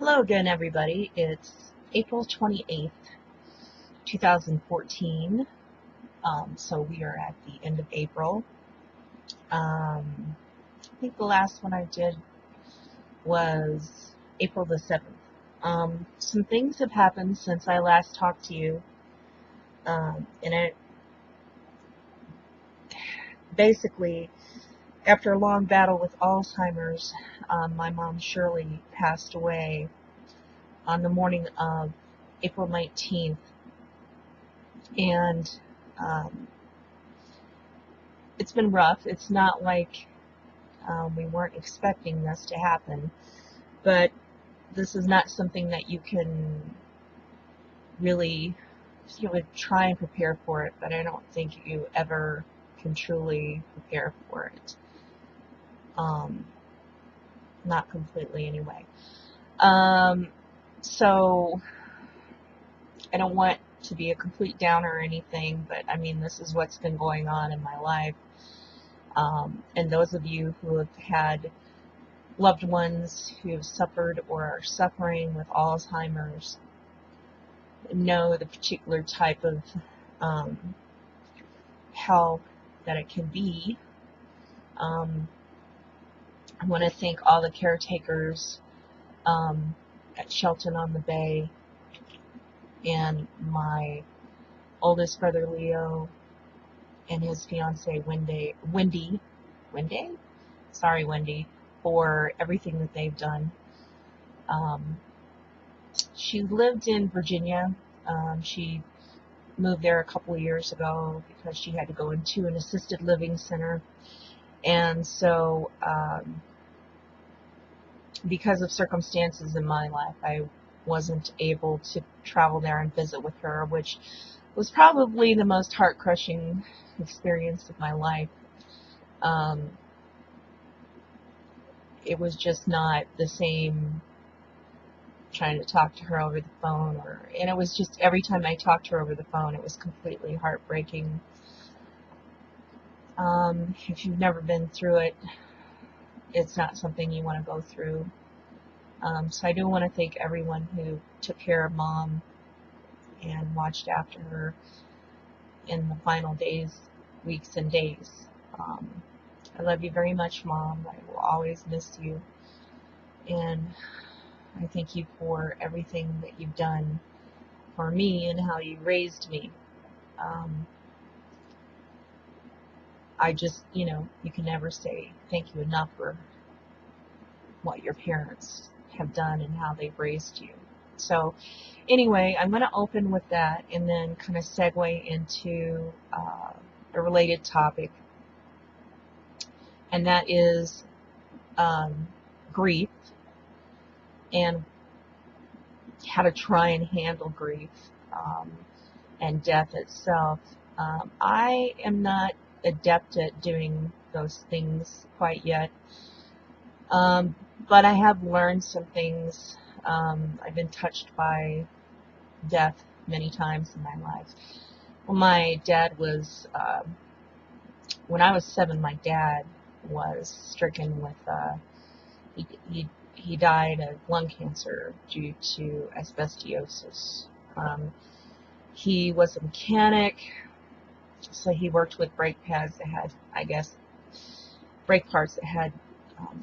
Hello again, everybody. It's April 28th, 2014. So we are at the end of April. I think the last one I did was April the 7th. Some things have happened since I last talked to you. And it basically, after a long battle with Alzheimer's, my mom Shirley passed away on the morning of April 19th. And it's been rough. It's not like we weren't expecting this to happen, but this is not something that you can really, you would try and prepare for it, but I don't think you ever can truly prepare for it. Not completely anyway. So I don't want to be a complete downer or anything, but I mean, this is what's been going on in my life. And those of you who have had loved ones who have suffered or are suffering with Alzheimer's know the particular type of hell that it can be. I want to thank all the caretakers at Shelton on the Bay, and my oldest brother Leo and his fiancee Wendy, for everything that they've done. She lived in Virginia. She moved there a couple of years ago because she had to go into an assisted living center. And so, because of circumstances in my life, I wasn't able to travel there and visit with her, which was probably the most heart-crushing experience of my life. It was just not the same trying to talk to her over the phone, and it was just every time I talked to her over the phone, it was completely heartbreaking. If you've never been through it, it's not something you want to go through. So I do want to thank everyone who took care of Mom and watched after her in the final days, weeks, and days. I love you very much, Mom. I will always miss you. And I thank you for everything that you've done for me and how you raised me. I just, you can never say thank you enough for what your parents have done and how they've raised you. So anyway, I'm going to open with that and then kind of segue into a related topic, and that is grief and how to try and handle grief and death itself. I am not adept at doing those things quite yet, but I have learned some things. I've been touched by death many times in my life. Well, my dad was, when I was 7, my dad was stricken with, he died of lung cancer due to asbestosis. He was a mechanic, so he worked with brake pads that had, I guess, brake parts that had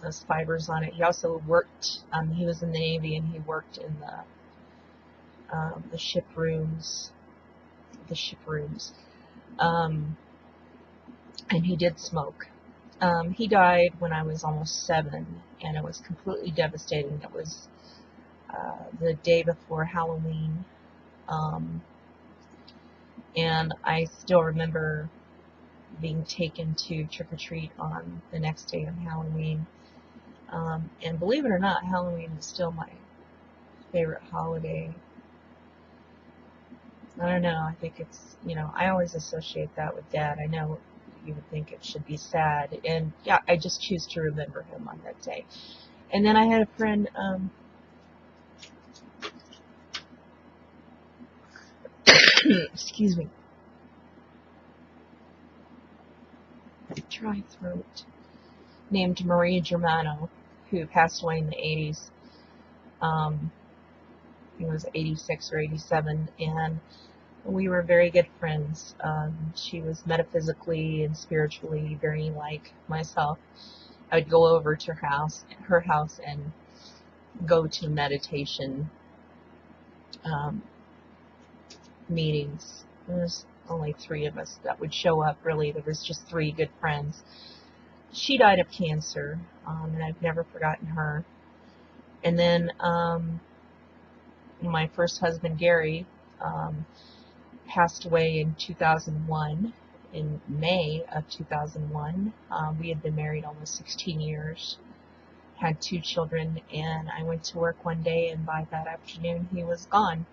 those fibers on it. He also worked, he was in the Navy, and he worked in the ship rooms, and he did smoke. He died when I was almost 7, and it was completely devastating. It was the day before Halloween, and I still remember being taken to trick-or-treat on the next day of Halloween. And believe it or not, Halloween is still my favorite holiday. I don't know, I think it's, I always associate that with Dad. I know you would think it should be sad, and yeah, I just choose to remember him on that day. And then I had a friend, excuse me, dry throat, named Maria Germano, who passed away in the 80s. He was 86 or 87, and we were very good friends. She was metaphysically and spiritually very like myself. I would go over to her house, and go to meditation meetings. There's only 3 of us that would show up, really. There was just 3 good friends. She died of cancer, and I've never forgotten her. And then my first husband, Gary, passed away in 2001, in May of 2001. We had been married almost 16 years, had 2 children, and I went to work one day, and by that afternoon he was gone.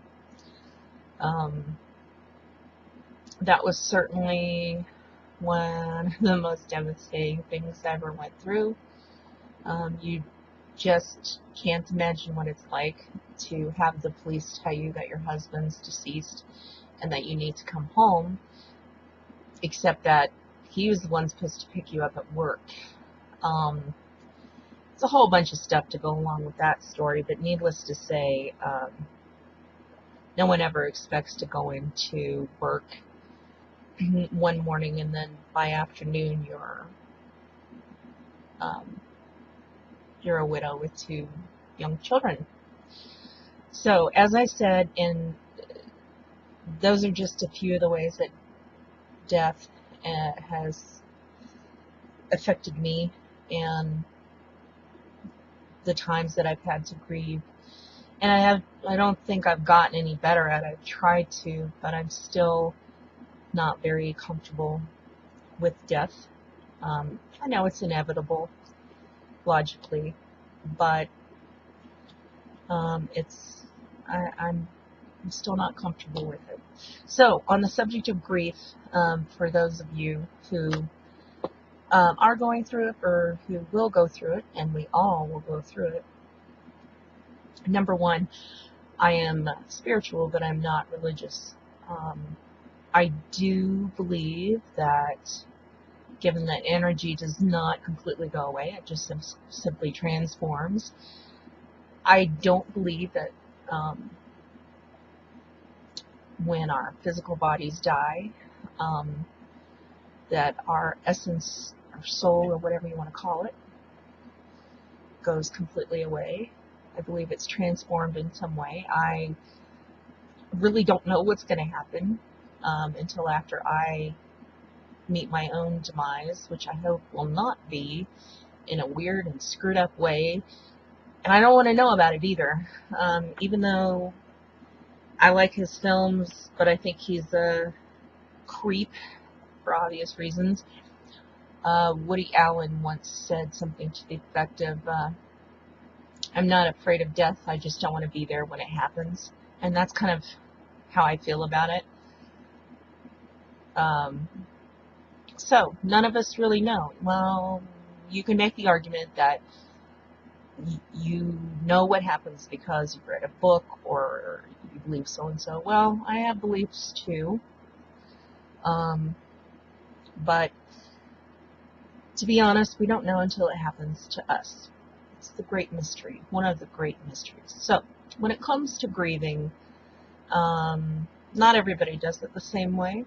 That was certainly one of the most devastating things I ever went through. You just can't imagine what it's like to have the police tell you that your husband's deceased and that you need to come home, except that he was the one supposed to pick you up at work. It's a whole bunch of stuff to go along with that story, but needless to say, no one ever expects to go into work one morning and then by afternoon you're a widow with 2 young children. So, as I said, those are just a few of the ways that death has affected me, and the times that I've had to grieve. And I don't think I've gotten any better at it. I've tried to, but I'm still not very comfortable with death. I know it's inevitable, logically, but I'm still not comfortable with it. So, on the subject of grief, for those of you who are going through it, or who will go through it, and we all will go through it. Number 1, I am spiritual, but I'm not religious. I do believe that, given that energy does not completely go away, it just simply transforms. I don't believe that when our physical bodies die, that our essence, our soul, or whatever you want to call it, goes completely away. I believe it's transformed in some way. I really don't know what's going to happen until after I meet my own demise, which I hope will not be in a weird and screwed up way. And I don't want to know about it either. Even though I like his films, but I think he's a creep for obvious reasons. Woody Allen once said something to the effect of, I'm not afraid of death, I just don't want to be there when it happens. And that's kind of how I feel about it. So, none of us really know. Well, you can make the argument that you know what happens because you've read a book or you believe so-and-so. Well, I have beliefs too. But to be honest, we don't know until it happens to us. It's the great mystery, one of the great mysteries. So, when it comes to grieving, not everybody does it the same way,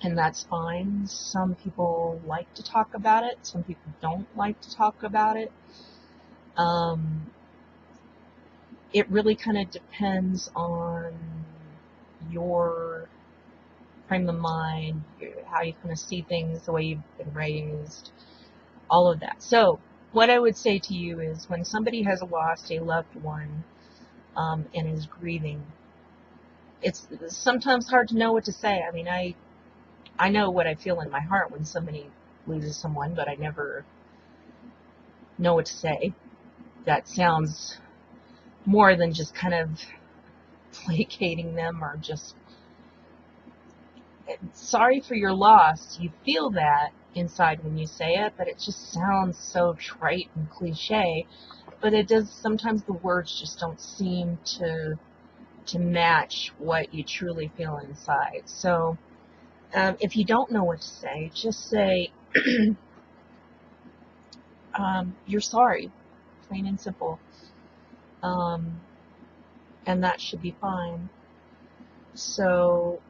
and that's fine. Some people like to talk about it, some people don't like to talk about it. It really kind of depends on your frame of mind, how you kind of see things, the way you've been raised, all of that. So, what I would say to you is, when somebody has lost a loved one and is grieving, it's sometimes hard to know what to say. I mean, I know what I feel in my heart when somebody loses someone, but I never know what to say. That sounds more than just kind of placating them or just sorry for your loss. You feel that inside when you say it, but it just sounds so trite and cliche. But it does, sometimes the words just don't seem to match what you truly feel inside. So if you don't know what to say, just say you're sorry, plain and simple. and that should be fine. So,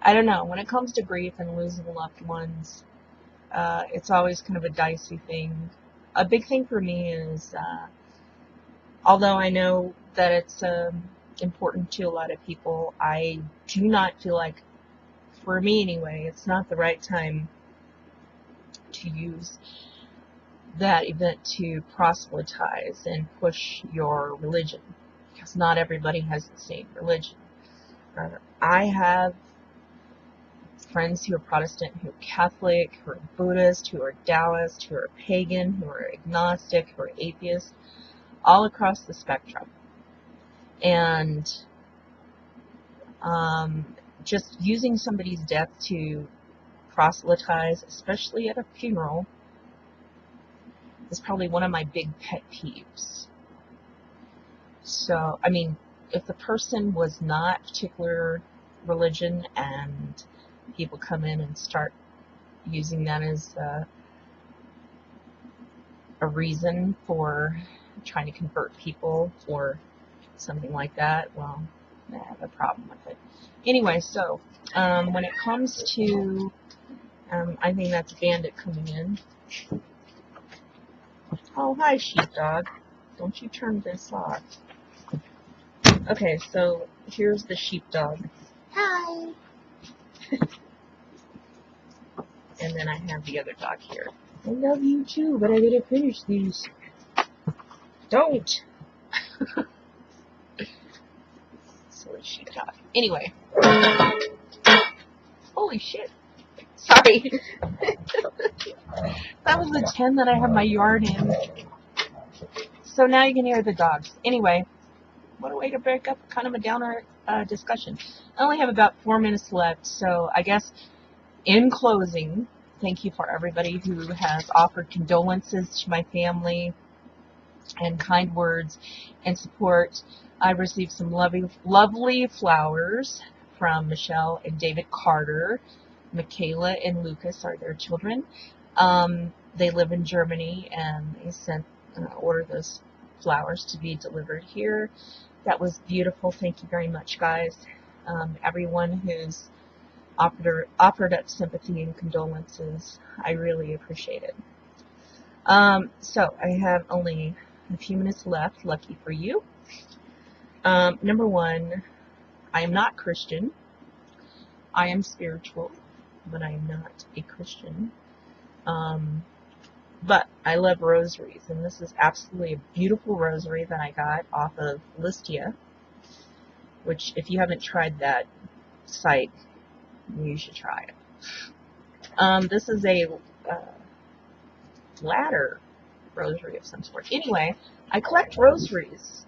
I don't know. When it comes to grief and losing loved ones, it's always kind of a dicey thing. A big thing for me is, although I know that it's important to a lot of people, I do not feel like, for me anyway, it's not the right time to use that event to proselytize and push your religion, because not everybody has the same religion. I have friends who are Protestant, who are Catholic, who are Buddhist, who are Taoist, who are pagan, who are agnostic, who are atheist, all across the spectrum. And just using somebody's death to proselytize, especially at a funeral, is probably one of my big pet peeves. So, I mean, if the person was not particular religion and people come in and start using that as a reason for trying to convert people or something like that, well, I have a problem with it. Anyway, so when it comes to, I think that's Bandit coming in. Oh, hi, sheepdog. Don't you turn this off. Okay, so here's the sheepdog. Hi. And then I have the other dog here. I love you too, but I gotta finish these. Don't! Silly sheepdog. Anyway. Holy shit. Sorry. That was the 10 that I have my yard in. So now you can hear the dogs. Anyway, what a way to break up kind of a downer discussion. I only have about 4 minutes left, so I guess in closing, thank you for everybody who has offered condolences to my family and kind words and support. I received some lovely flowers from Michelle and David Carter. Michaela and Lucas are their children. They live in Germany, and they ordered those flowers to be delivered here. That was beautiful. Thank you very much, guys. Everyone who's offered up sympathy and condolences, I really appreciate it. So I have only a few minutes left, lucky for you. Number one, I am not Christian. I am spiritual, but I am not a Christian. But I love rosaries, and this is absolutely a beautiful rosary that I got off of Listia, which, if you haven't tried that site, you should try it. This is a ladder rosary of some sort. Anyway, I collect rosaries.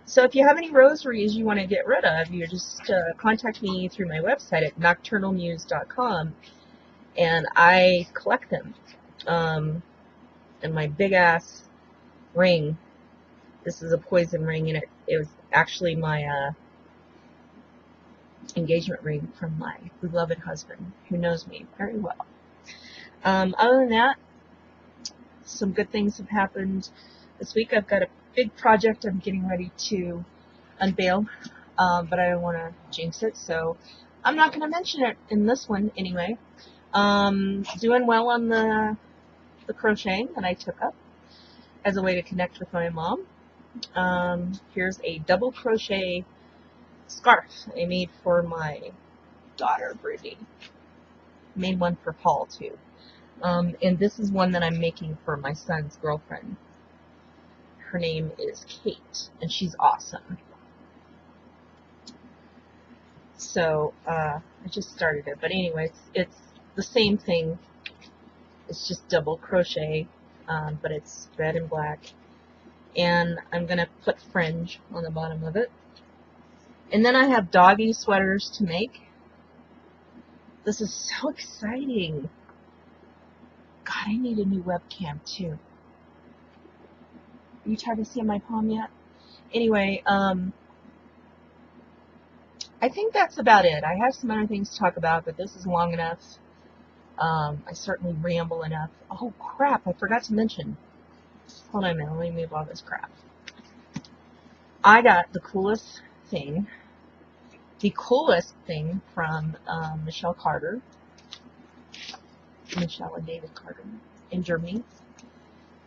So if you have any rosaries you want to get rid of, you just contact me through my website at nocturnalmuse.com, and I collect them. And my big ass ring, this is a poison ring, and it was actually my engagement ring from my beloved husband, who knows me very well. Other than that, some good things have happened this week. I've got a big project I'm getting ready to unveil, but I don't want to jinx it, so I'm not going to mention it in this one anyway. Doing well on the crocheting that I took up as a way to connect with my mom. Here's a double crochet scarf I made for my daughter, Brittany. Made one for Paul, too. And this is one that I'm making for my son's girlfriend. Her name is Kate, and she's awesome. So, I just started it. But anyway, it's the same thing. It's just double crochet, but it's red and black. And I'm going to put fringe on the bottom of it. And then I have doggy sweaters to make. This is so exciting. God, I need a new webcam too. Are you tired of seeing my palm yet? Anyway, I think that's about it. I have some other things to talk about, but this is long enough. I certainly ramble enough. Oh crap, I forgot to mention. Hold on a minute, let me move all this crap. I got the coolest thing from Michelle and David Carter in Germany.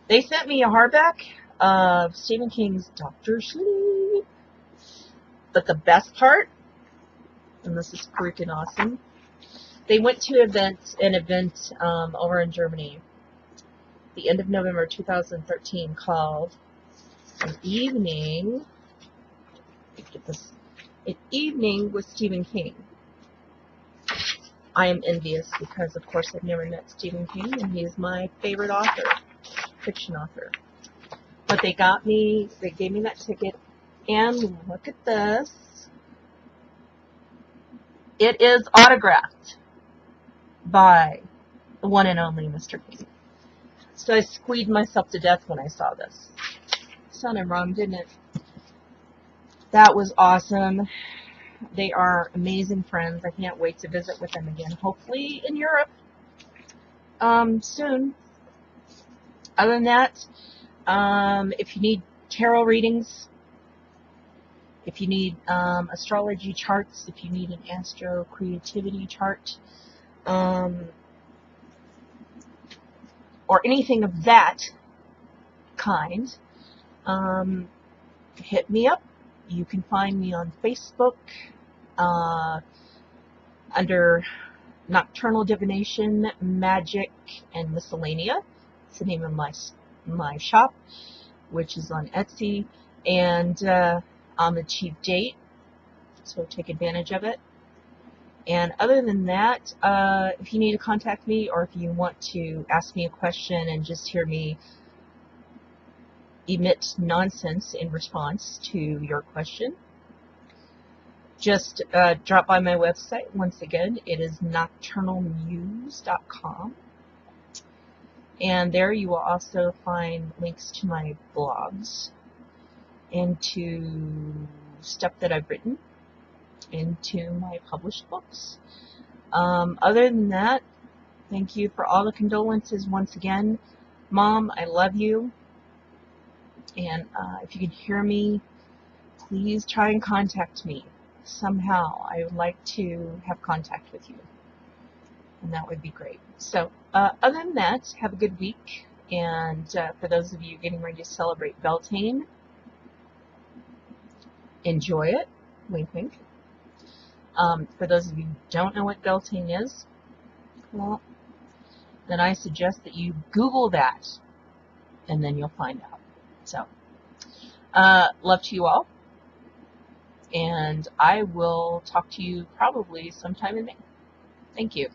They sent me a hardback of Stephen King's Dr. Sleep. But the best part, and this is freaking awesome, they went to an event over in Germany the end of November 2013 called An Evening with Stephen King. I am envious because, of course, I've never met Stephen King, and he is my favorite author, fiction author. But they gave me that ticket, and look at this. It is autographed by the one and only Mr. King. So I squeezed myself to death when I saw this. Sounded wrong, didn't it? That was awesome. They are amazing friends. I can't wait to visit with them again, hopefully in Europe soon. Other than that, if you need tarot readings, if you need astrology charts, if you need an astro creativity chart, or anything of that kind, hit me up. You can find me on Facebook under Nocturnal Divination, Magic, and Miscellanea. It's the name of my shop, which is on Etsy, and I'm a cheap date, so take advantage of it. And other than that, if you need to contact me, or if you want to ask me a question and just hear me emit nonsense in response to your question, just drop by my website. Once again, it is nocturnalmuse.com. And there you will also find links to my blogs and to stuff that I've written, into my published books. Other than that, thank you for all the condolences once again. Mom, I love you. And if you can hear me, please try and contact me somehow. I would like to have contact with you, and that would be great. So other than that, have a good week. And for those of you getting ready to celebrate Beltane, enjoy it. Wink, wink. For those of you who don't know what Beltane is, well, then I suggest that you Google that, and then you'll find out. So, love to you all, and I will talk to you probably sometime in May. Thank you.